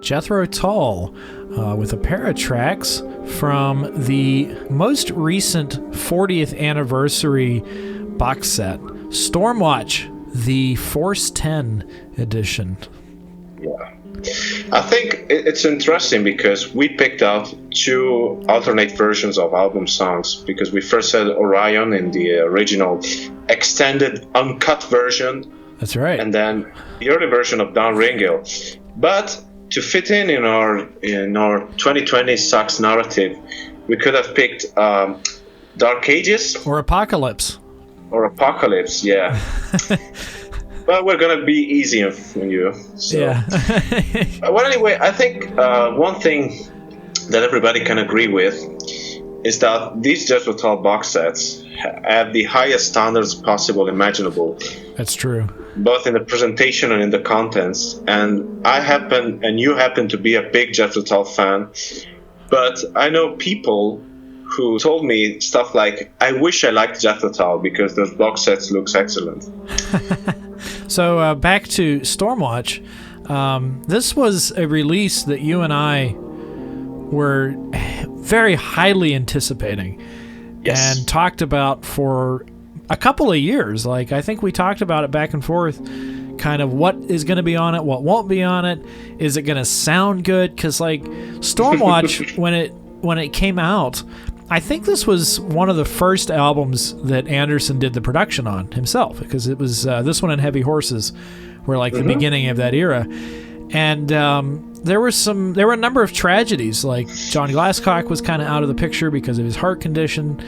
Jethro Tull with a pair of tracks from the most recent 40th anniversary box set, Stormwatch, the Force 10 edition. Yeah. I think it's interesting because we picked out two alternate versions of album songs, because we first had Orion in the original extended uncut version. That's right. And then the early version of Don Ringel. But to fit in our 2020 sucks narrative, we could have picked Dark Ages or Apocalypse. Yeah. Well, we're gonna be easy on you. So. Yeah. Well, anyway, I think one thing that everybody can agree with is that these Jethro Tull box sets have the highest standards possible imaginable. That's true. Both in the presentation and in the contents. And you happen to be a big Jethro Tull fan, but I know people who told me stuff like, I wish I liked Jethro Tull because those box sets looks excellent. So back to Stormwatch. This was a release that you and I were very highly anticipating. Yes. And talked about for a couple of years. Like, I think we talked about it back and forth, kind of what is going to be on it, what won't be on it. Is it going to sound good? Because, like, Stormwatch, when it came out, I think this was one of the first albums that Anderson did the production on himself, because it was this one and Heavy Horses were like the beginning of that era. And there were a number of tragedies, like John Glasscock was kind of out of the picture because of his heart condition,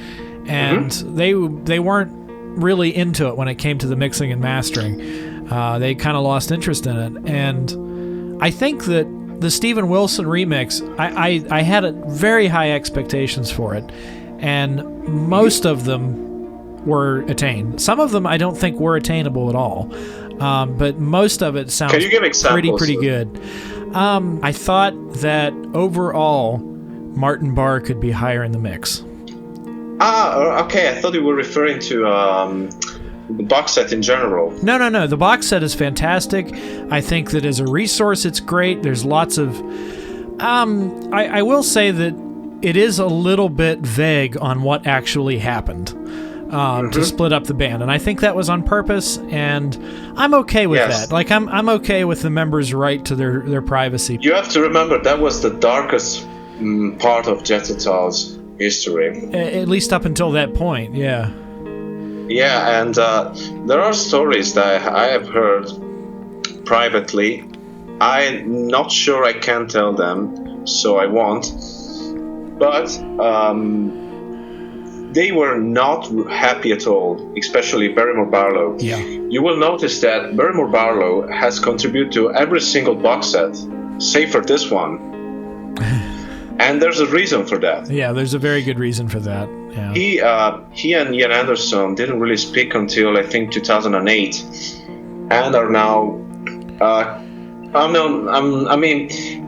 and they weren't really into it when it came to the mixing and mastering. They kind of lost interest in it, and I think that the Steven Wilson remix, I had very high expectations for it, and most of them were attained. Some of them I don't think were attainable at all, but most of it sounds pretty good. I thought that overall Martin Barre could be higher in the mix. Okay. I thought you were referring to the box set in general. No. The box set is fantastic. I think that as a resource, it's great. There's lots of... I will say that it is a little bit vague on what actually happened to split up the band. And I think that was on purpose, and I'm okay with that. Like, I'm okay with the members' right to their privacy. You have to remember, that was the darkest part of Jethro Tull's history. At least up until that point, yeah. Yeah, and there are stories that I have heard privately. I'm not sure I can tell them, so I won't. But they were not happy at all, especially Barrymore Barlow. Yeah. You will notice that Barrymore Barlow has contributed to every single box set, save for this one. And there's a reason for that. Yeah, there's a very good reason for that. Yeah. He and Ian Anderson didn't really speak until, I think, 2008, and are now...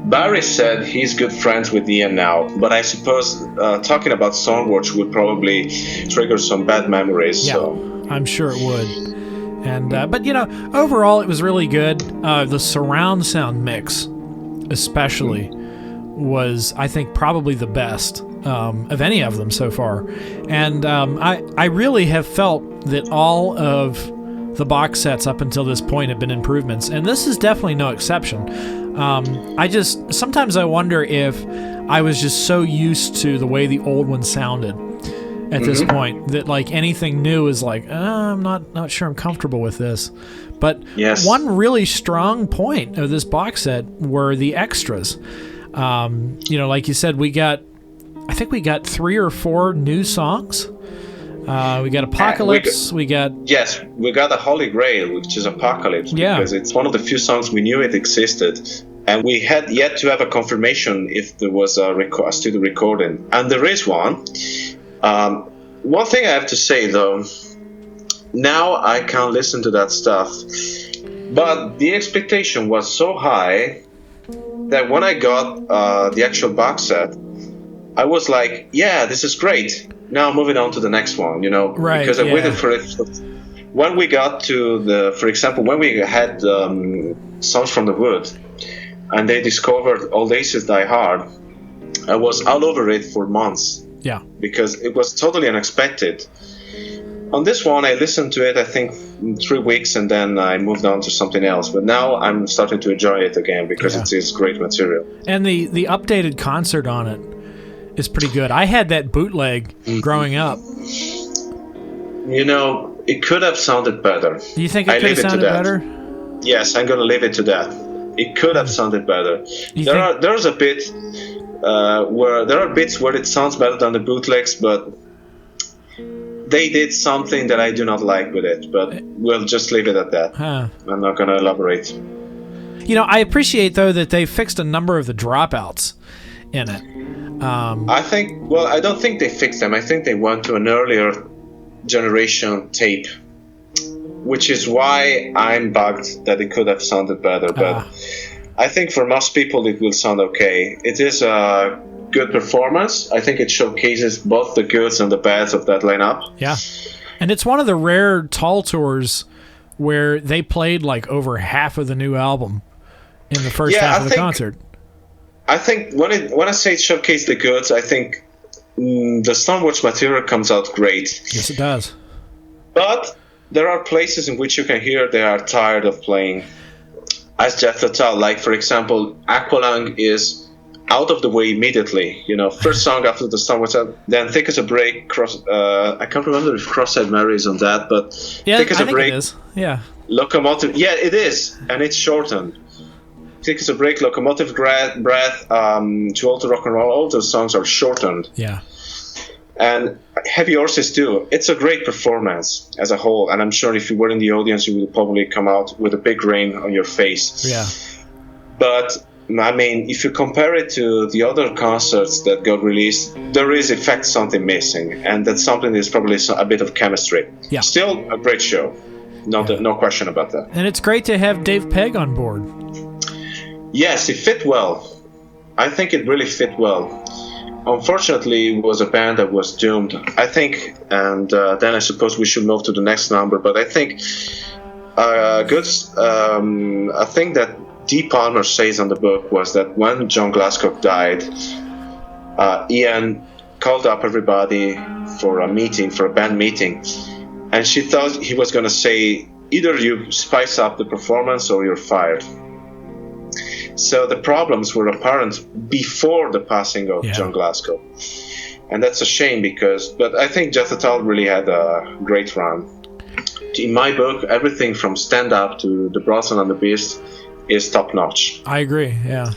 Barry said he's good friends with Ian now, but I suppose talking about Stormwatch would probably trigger some bad memories. Yeah, so. I'm sure it would. And but overall it was really good. The surround sound mix, especially, was, I think, probably the best of any of them so far. And I really have felt that all of the box sets up until this point have been improvements, and this is definitely no exception. Sometimes I wonder if I was just so used to the way the old one sounded at this point that, like, anything new is like, I'm not sure I'm comfortable with this. But one really strong point of this box set were the extras. Like you said, I think we got 3 or 4 new songs. We got Apocalypse. We got the Holy Grail, which is Apocalypse, because it's one of the few songs we knew it existed, and we had yet to have a confirmation if there was a studio recording, and there is one. One thing I have to say, though, now I can listen to that stuff, but the expectation was so high that when I got the actual box set, I was like, yeah, this is great. Now moving on to the next one, right? Because I waited for it. When we got to for example, when we had Songs from the Wood, and they discovered All Aces Die Hard, I was all over it for months. Yeah. Because it was totally unexpected. On this one, I listened to it, I think, in 3 weeks, and then I moved on to something else. But now I'm starting to enjoy it again because it is great material. And the updated concert on it is pretty good. I had that bootleg growing up. You know, it could have sounded better. Do you think it could have sounded better? Yes, I'm going to leave it to that. It could have sounded better. There's a bit where there are bits where it sounds better than the bootlegs, but they did something that I do not like with it. But we'll just leave it at that. I'm not going to elaborate. You know, I appreciate, though, that they fixed a number of the dropouts in it. I don't think they fixed them. I think they went to an earlier generation tape, which is why I'm bugged that it could have sounded better. But I think for most people it will sound okay. It is a good performance. I think it showcases both the goods and the bads of that lineup. Yeah. And it's one of the rare Tull tours where they played like over half of the new album in the first half of the concert. I think when I say showcase the goods, I think the Stormwatch material comes out great. Yes, it does. But there are places in which you can hear they are tired of playing as Jethro Tull. Like, for example, Aqualung is out of the way immediately. You know, first song after the Stormwatch, then Thick as a Break. I can't remember if Cross-Eyed Mary is on that, but Thick as a Break. It is. Yeah. Locomotive. Yeah, it is, and it's shortened. Thick as a Break, Locomotive Breath, Too Old to Rock and Roll. All those songs are shortened. Yeah. And Heavy Horses too. It's a great performance as a whole, and I'm sure if you were in the audience, you would probably come out with a big grin on your face. Yeah. But I mean, if you compare it to the other concerts that got released, there is in fact something missing, and that something is probably a bit of chemistry. Yeah. Still a great show, no question about that. And it's great to have Dave Pegg on board. Yes, it fit well. I think it really fit well. Unfortunately, it was a band that was doomed, I think, and then I suppose we should move to the next number. But I think a thing that Dee Palmer says on the book was that when John Glasgow died, Ian called up everybody for a band meeting, and she thought he was going to say, either you spice up the performance or you're fired. So the problems were apparent before the passing of John Glasgow. And that's a shame but I think Jethro Tull really had a great run. In my book, everything from Stand Up to The Bronson and the Beast is top notch. I agree, yeah.